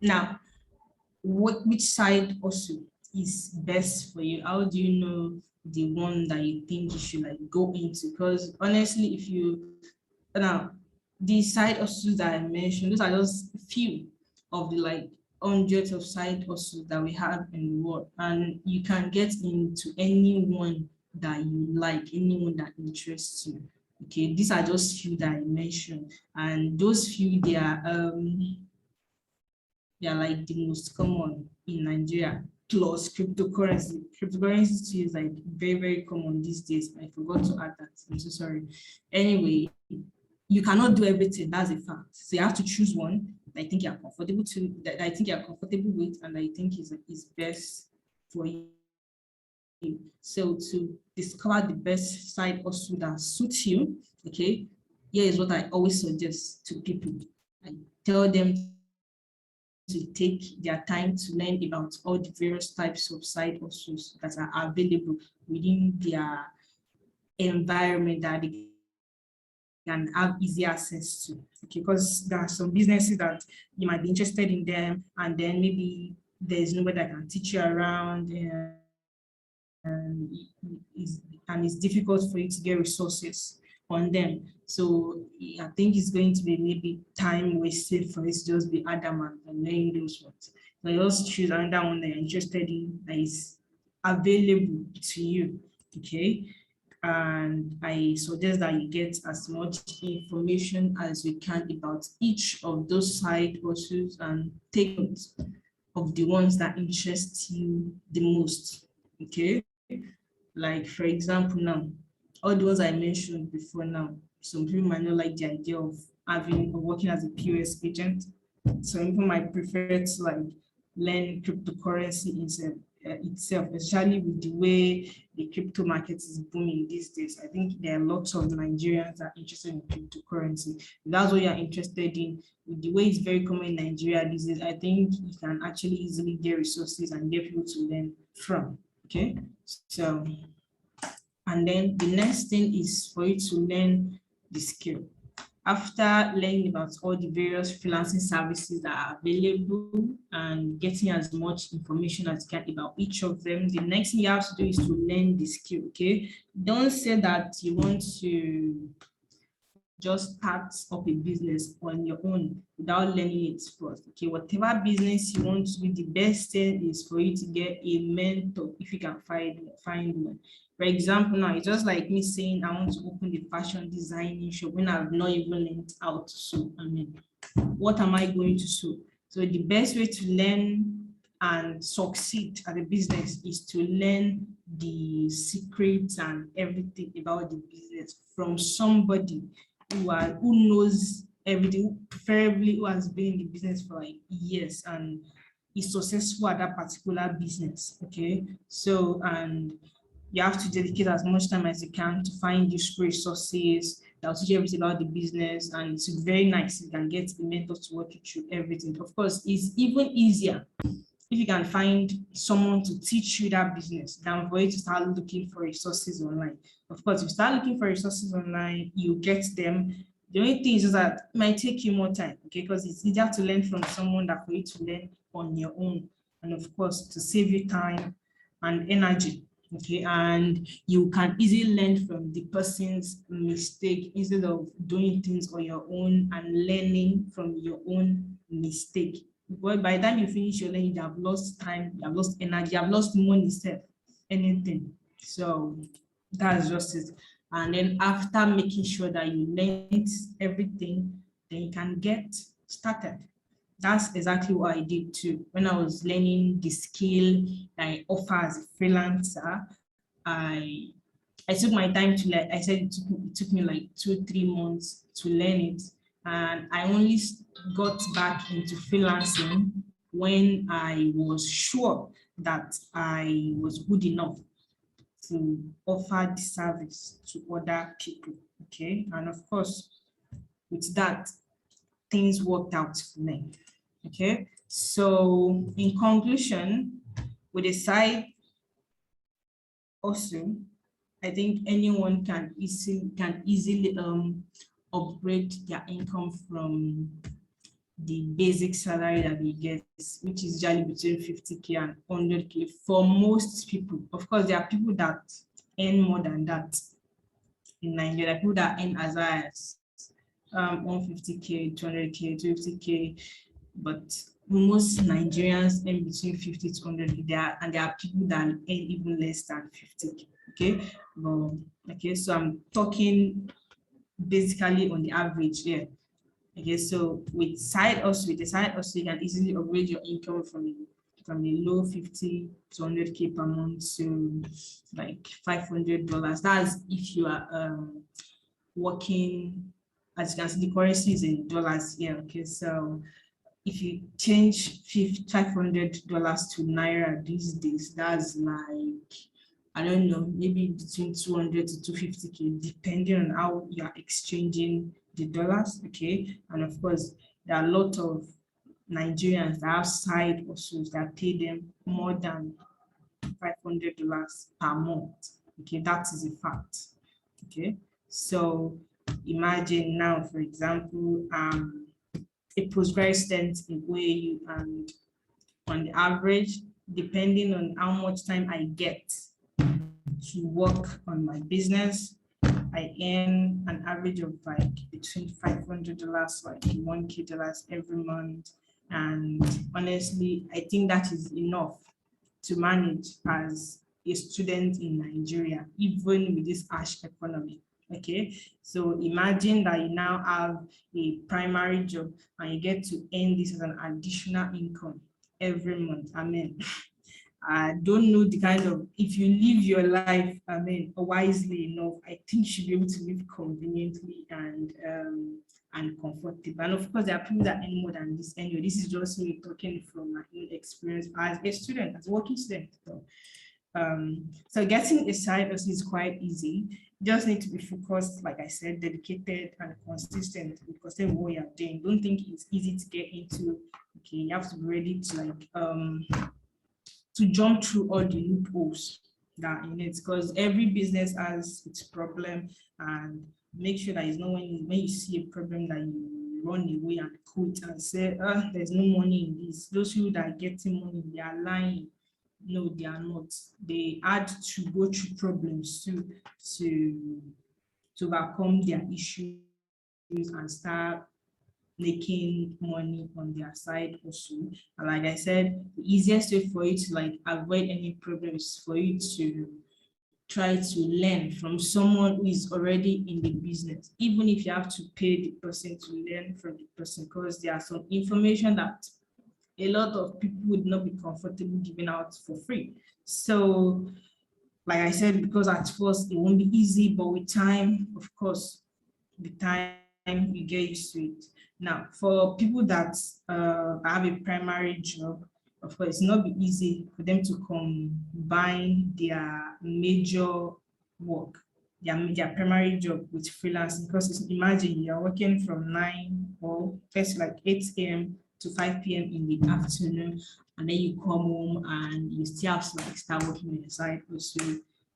Now, which side also is best for you? How do you know the one that you think you should like go into? Because honestly, if you now the side hustles that I mentioned, those are just few of the like hundreds of side hustles that we have in the world, and you can get into anyone that you like, anyone that interests you. Okay, these are just few that I mentioned, and those few they are like the most common in Nigeria. Plus cryptocurrency. Cryptocurrency too is like very, very common these days. I forgot to add that. I'm so sorry. Anyway, you cannot do everything. That's a fact. So you have to choose one that I think you're comfortable to, that I think you're comfortable with, and I think is best for you. So to discover the best side hustle that suits you, okay, here is what I always suggest to people. I tell them to take their time to learn about all the various types of side hustles that are available within their environment that they can have easy access to. Okay, because there are some businesses that you might be interested in them, and then maybe there's nobody that can teach you around, and it's difficult for you to get resources on them. So I think it's going to be maybe time wasted for it to just be adamant and learning those ones. So you also choose another one that you're interested in that is available to you. Okay. And I suggest that you get as much information as you can about each of those side hustles and take note of the ones that interest you the most. Okay. Like, for example, now, all the ones I mentioned before now, some people might not like the idea of having or working as a POS agent. Some people might prefer to like learn cryptocurrency itself, especially with the way the crypto market is booming these days. I think there are lots of Nigerians that are interested in cryptocurrency. If that's what you're interested in, with the way it's very common in Nigeria these days, I think you can actually easily get resources and get people to learn from. Okay, so, and then the next thing is for you to learn the skill. After learning about all the various freelancing services that are available and getting as much information as you can about each of them, the next thing you have to do is to learn the skill. Okay, don't say that you want to just start up a business on your own without learning it first. Okay, whatever business you want to do, the best thing is for you to get a mentor if you can find one. For example, now it's just like me saying I want to open the fashion designing shop when I've not even learned how to sew. I mean, what am I going to sew? So the best way to learn and succeed at a business is to learn the secrets and everything about the business from somebody who knows everything, preferably who has been in the business for like years and is successful at that particular business. Okay, so, and you have to dedicate as much time as you can to find useful resources that will teach you everything about the business, and it's very nice. You can get the mentor to walk you through everything. Of course, it's even easier if you can find someone to teach you that business than for you to start looking for resources online. Of course, if you start looking for resources online, you get them. The only thing is that it might take you more time, okay? Because it's easier to learn from someone than for you to learn on your own. And of course, to save you time and energy, okay? And you can easily learn from the person's mistake instead of doing things on your own and learning from your own mistake. But by the time you finish your learning, you have lost time, you have lost energy, you have lost money, self, anything. So that's just it. And then after making sure that you learned everything, then you can get started. That's exactly what I did too. When I was learning the skill that I offer as a freelancer, I took my time to like I said it took me like 2-3 months to learn it, and I only got back into freelancing when I was sure that I was good enough to offer the service to other people. Okay, and of course with that things worked out for me. Okay, so in conclusion, with a side also, I think anyone can easily upgrade their income from the basic salary that they get, which is usually between 50K and 100K for most people. Of course, there are people that earn more than that in Nigeria, people that earn as high as 150K, 200K, 250K, but most Nigerians earn between 50 to 100K. And there are people that earn even less than 50K. Okay, okay, so I'm talking basically on the average here. Okay, so with the side hustle, you can easily upgrade your income from a low 50 to 100K per month to like $500. That's if you are working, as you can see, the currency is in dollars here. Okay, so if you change $500 to Naira these days, that's like, I don't know, maybe between 200 to 250K, depending on how you are exchanging the dollars. Okay, and of course, there are a lot of Nigerians that have side hustles that pay them more than $500 per month. Okay, that is a fact. Okay, so imagine now, for example, a postgraduate student in OAU, and on the average, depending on how much time I get to work on my business, I earn an average of like between $500, like $1K every month. And honestly, I think that is enough to manage as a student in Nigeria, even with this harsh economy. Okay, so imagine that you now have a primary job and you get to earn this as an additional income every month. I mean, I don't know the kind of, if you live your life, I mean, wisely enough, I think you should be able to live conveniently and comfortable. And of course, there are people that earn more than this anyway. This is just me talking from my own experience as a student, as a working student. So getting a side hustle is quite easy. You just need to be focused, like I said, dedicated and consistent with what you're doing. Don't think it's easy to get into. Okay, you have to be ready to like to jump through all the loopholes that in it, because every business has its problem, and make sure that it's not when you see a problem that you run away and quit and say, there's no money in this. Those people that are getting money, they are lying. No, they are not. They had to go through problems to overcome their issues and start making money on their side also. And like I said, the easiest way for you to like avoid any problems for you to try to learn from someone who is already in the business, even if you have to pay the person to learn from the person, because there are some information that a lot of people would not be comfortable giving out for free. So like I said, because at first it won't be easy, but with time, of course, with time you get used to it. Now, for people that have a primary job, of course, it's not be easy for them to combine their major work, their primary job with freelancing. Because imagine you're working from 9 or first like 8 a.m. to 5 p.m. in the afternoon, and then you come home and you still have to like start working on the side also,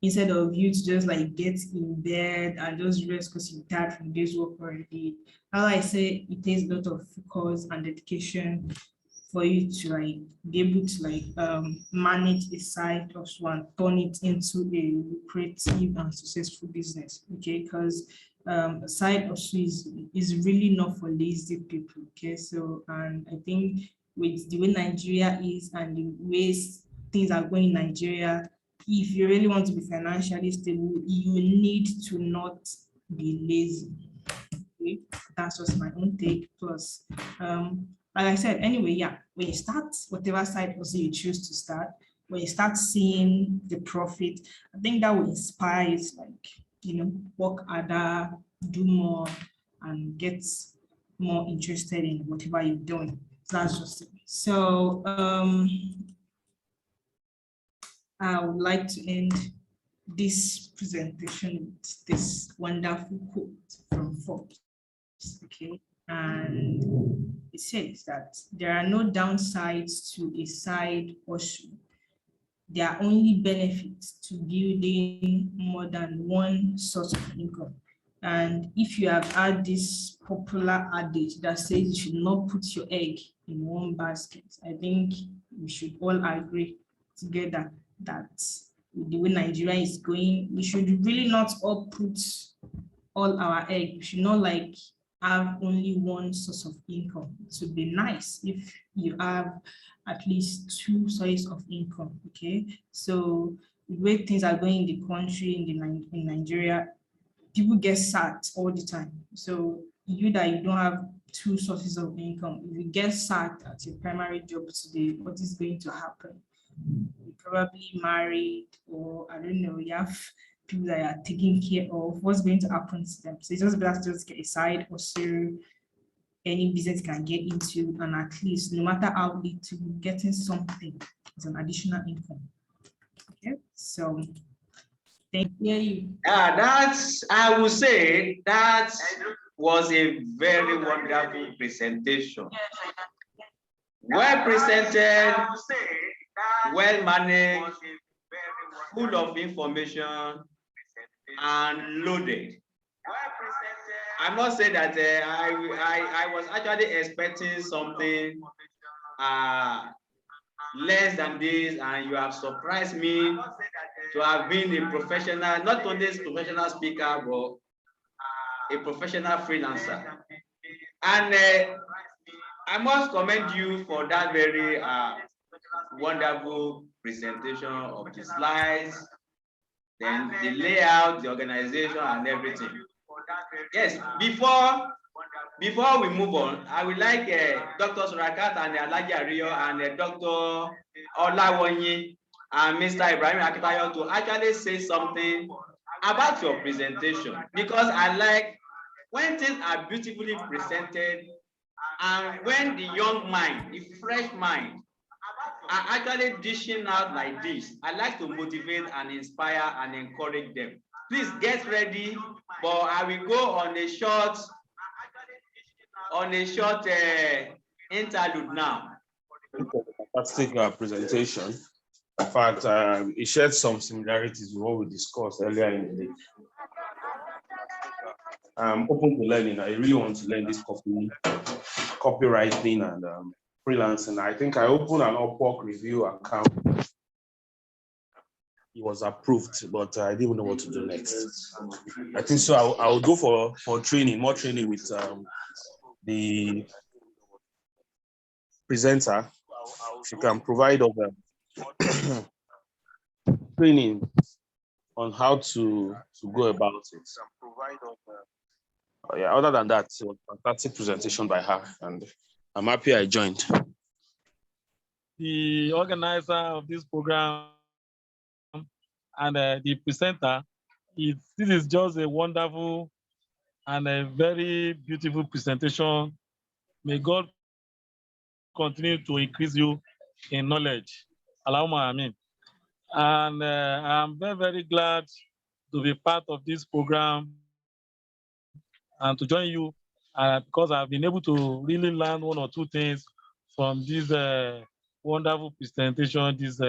instead of you to just like get in bed and just rest because you're tired from day's work already. How I say, it takes a lot of focus and dedication for you to like be able to like manage a side hustle and turn it into a lucrative and successful business. Okay, because a side hustle is really not for lazy people. Okay, so and I think with the way Nigeria is and the ways things are going in Nigeria, if you really want to be financially stable, you need to not be lazy. Okay? That's just my own take. Plus, like I said, anyway, yeah, when you start whatever side also you choose to start, when you start seeing the profit, I think that will inspire you to like, work harder, do more, and get more interested in whatever you're doing. So that's just it. So I would like to end this presentation with this wonderful quote from Forbes. Okay, and it says that there are no downsides to a side hustle. There are only benefits to building more than one source of income. And if you have had this popular adage that says you should not put your egg in one basket, I think we should all agree together that with the way Nigeria is going, we should really not all put all our egg. We should not like have only one source of income. It would be nice if you have at least two sources of income. Okay, so the way things are going in the country, in Nigeria, people get sacked all the time. So you that you don't have two sources of income, if you get sacked at your primary job today, what is going to happen? You probably married, or I don't know, you have people that are taking care of. What's going to happen to them? So it's just better to just get a side or so any business can get into, and at least no matter how little, getting something as an additional income. Okay, so thank you. Yeah, that's, I would say that was a very wonderful presentation. Well presented, well managed, full of information, and loaded. I must say that I was actually expecting something less than this, and you have surprised me to have been a professional, not only a professional speaker, but a professional freelancer. And I must commend you for that very wonderful presentation of the slides, then the layout, the organization, and everything. Yes, before we move on, I would like Dr. Surakat and Alhaji Ariyo and Dr. Olawonyi and Mr. Ibrahim Akitayo to actually say something about your presentation, because I like when things are beautifully presented and when the young mind, the fresh mind, are actually dishing out like this. I like to motivate and inspire and encourage them. Please get ready, but I will go on a short interlude now. Fantastic presentation. In fact, it shared some similarities with what we discussed earlier in the day. I'm open to learning. I really want to learn this copywriting and freelancing. I think I opened an Upwork review account. It was approved, but I didn't know what to do next. I think so. I'll go for training, more training with the presenter. She can provide us training on how to go about it. Yeah, other than that, it was a fantastic presentation by her, and I'm happy I joined. The organizer of this program and the presenter, this is just a wonderful and a very beautiful presentation. May God continue to increase you in knowledge. Allahumma Amin. And I'm very, very glad to be part of this program and to join you because I've been able to really learn one or two things from this wonderful presentation this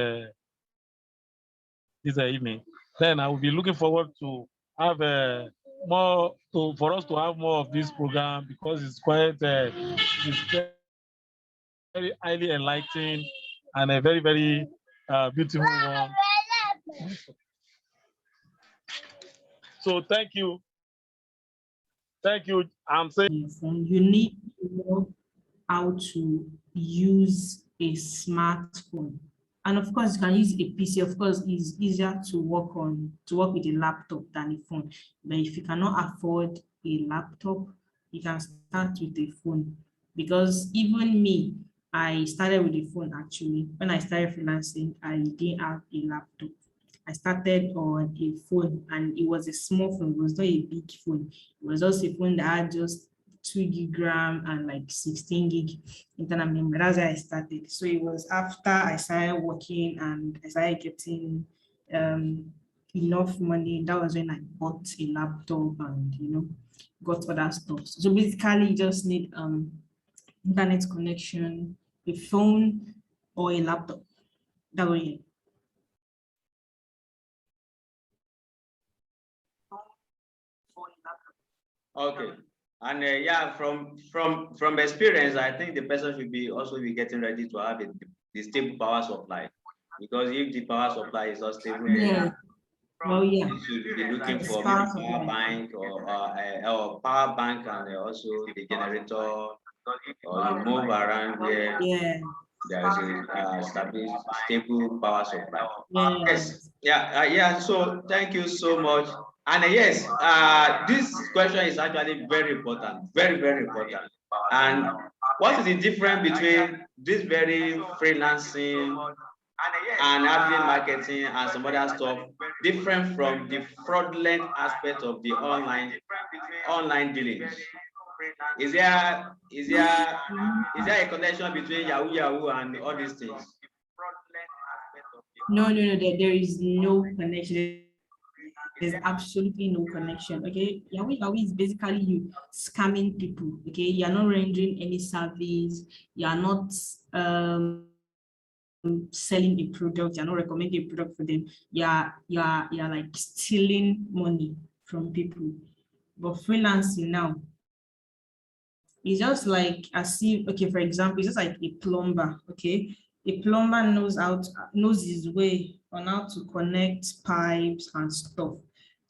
evening. Then I will be looking forward to have for us to have more of this program, because it's quite it's very highly enlightening and a very, very beautiful one. So thank you. Thank you. I'm saying you need to know how to use a smartphone. And of course, you can use a PC. Of course, it's easier to work with a laptop than a phone. But if you cannot afford a laptop, you can start with a phone. Because even me, I started with a phone actually. When I started freelancing, I didn't have a laptop. I started on a phone, and it was a small phone. It was not a big phone. It was just a phone that had just 2 gig RAM and like 16 gig internal memory. That's how I started. So it was after I started working and I started getting enough money. That was when I bought a laptop and got other stuff. So basically, you just need internet connection, a phone, or a laptop. That way. Okay. And yeah, from experience, I think the person should be also be getting ready to have the stable power supply, because if the power supply is not stable, Yeah. Well, yeah. you should be looking It's for maybe part of power life. bank or power bank, and also the generator, or you move around where Yeah. there is a stable power supply. Yeah. Yes, yeah, yeah. So thank you so much. And yes, this question is actually very important, very, very important. And what is the difference between this very freelancing and affiliate marketing and some other stuff, different from the fraudulent aspect of the online dealings? Is there a connection between Yahoo and all these things? No, no, no. There is no connection. There's absolutely no connection. Okay, Yahoo is basically you scamming people. Okay, you're not rendering any service. You're not selling a product. You're not recommending a product for them. You're like stealing money from people. But freelancing now, it's just like as if, okay, for example, it's just like a plumber. Okay, a plumber knows his way on how to connect pipes and stuff.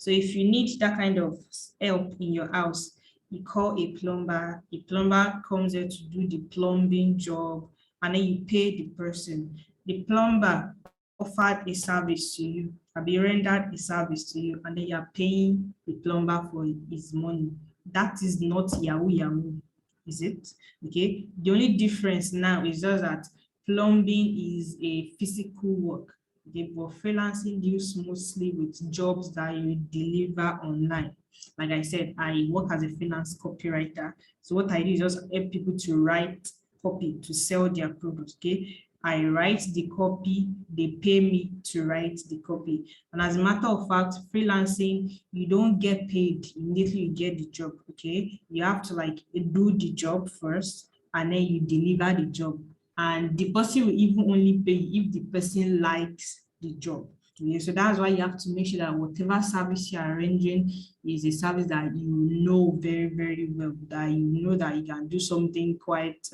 So if you need that kind of help in your house, you call a plumber. A plumber comes there to do the plumbing job, and then you pay the person. The plumber offered a service to you, be rendered a service to you, and then you are paying the plumber for his money. That is not Yahoo Yahoo, is it? Okay. The only difference now is just that plumbing is a physical work. Okay, but freelancing deals mostly with jobs that you deliver online. Like I said, I work as a freelance copywriter. So what I do is just help people to write copy to sell their products. Okay. I write the copy, they pay me to write the copy. And as a matter of fact, freelancing, you don't get paid immediately you get the job, okay? You have to like do the job first, and then you deliver the job. And the person will even only pay if the person likes the job. Yeah, so that's why you have to make sure that whatever service you are rendering is a service that you know very, very well, that you know that you can do something quite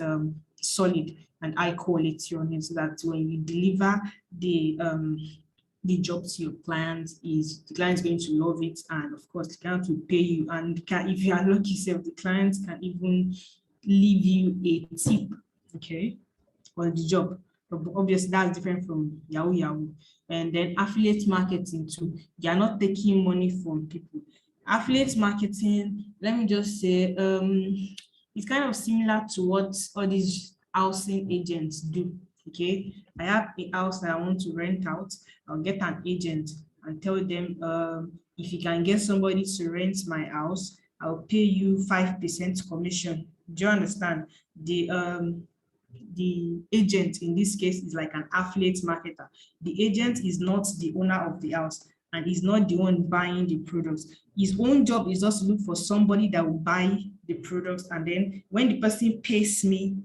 solid and high quality on it, so that when you deliver the job to your client, is the client is going to love it, and of course the client will pay you, and if you are lucky, the client can even leave you a tip, okay, on the job. But obviously that's different from Yahoo Yahoo. And then affiliate marketing too, they are not taking money from people. Affiliate marketing, let me just say, it's kind of similar to what all these housing agents do. Okay, I have a house that I want to rent out. I'll get an agent and tell them, if you can get somebody to rent my house, I'll pay you 5% commission. Do you understand? The agent in this case is like an affiliate marketer. The agent is not the owner of the house and is not the one buying the products. His own job is just to look for somebody that will buy the products, and then when the person pays me,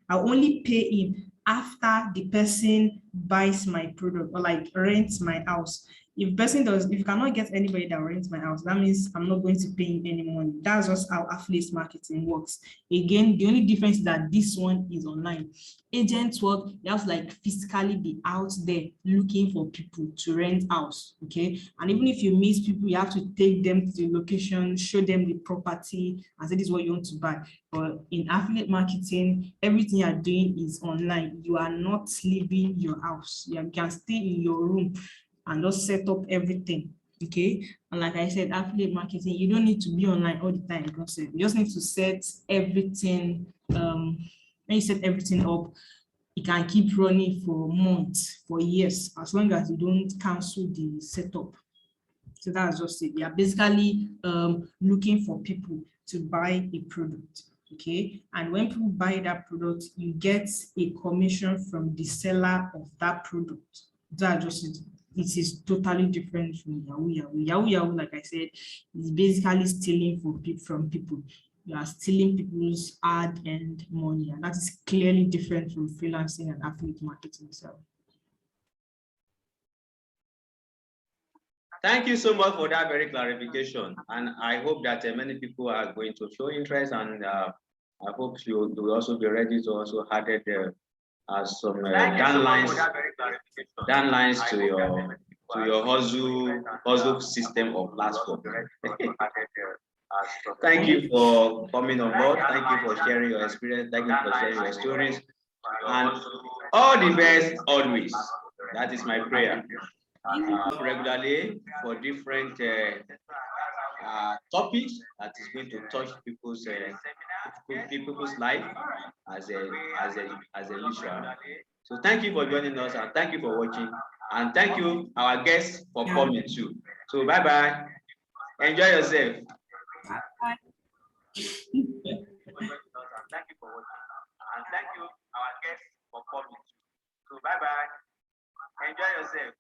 I'll only pay him after the person buys my product or like rents my house. If you cannot get anybody that rents my house, that means I'm not going to pay him any money. That's just how affiliate marketing works. Again, the only difference is that this one is online. Agents work, they have to like physically be out there looking for people to rent house, okay? And even if you meet people, you have to take them to the location, show them the property, and say this is what you want to buy. But in affiliate marketing, everything you are doing is online. You are not leaving your house. You can stay in your room and just set up everything, okay? And like I said, affiliate marketing, you don't need to be online all the time. You just need to set everything. When you set everything up, it can keep running for months, for years, as long as you don't cancel the setup. So that's just it. You are basically looking for people to buy a product, okay? And when people buy that product, you get a commission from the seller of that product. That's just it. It is totally different from Yahoo Yahoo. Yahoo Yahoo, like I said, is basically stealing from people. You are stealing people's hard-earned money, and that is clearly different from freelancing and affiliate marketing. So Thank you so much for that very clarification. And I hope that many people are going to show interest, and I hope you will also be ready to also add some downlines to your hustle system or platform. Thank you for coming on board. Thank you for sharing your experience. Thank you for sharing your stories. And all the best always. That is my prayer. Regularly for different topics that is going to touch people's life as a usual. So thank you for joining us, and thank you for watching, and thank you our guests for coming too. So bye bye. Enjoy yourself. Bye. Thank you for watching, and thank you our guests for coming too. So bye bye. Enjoy yourself.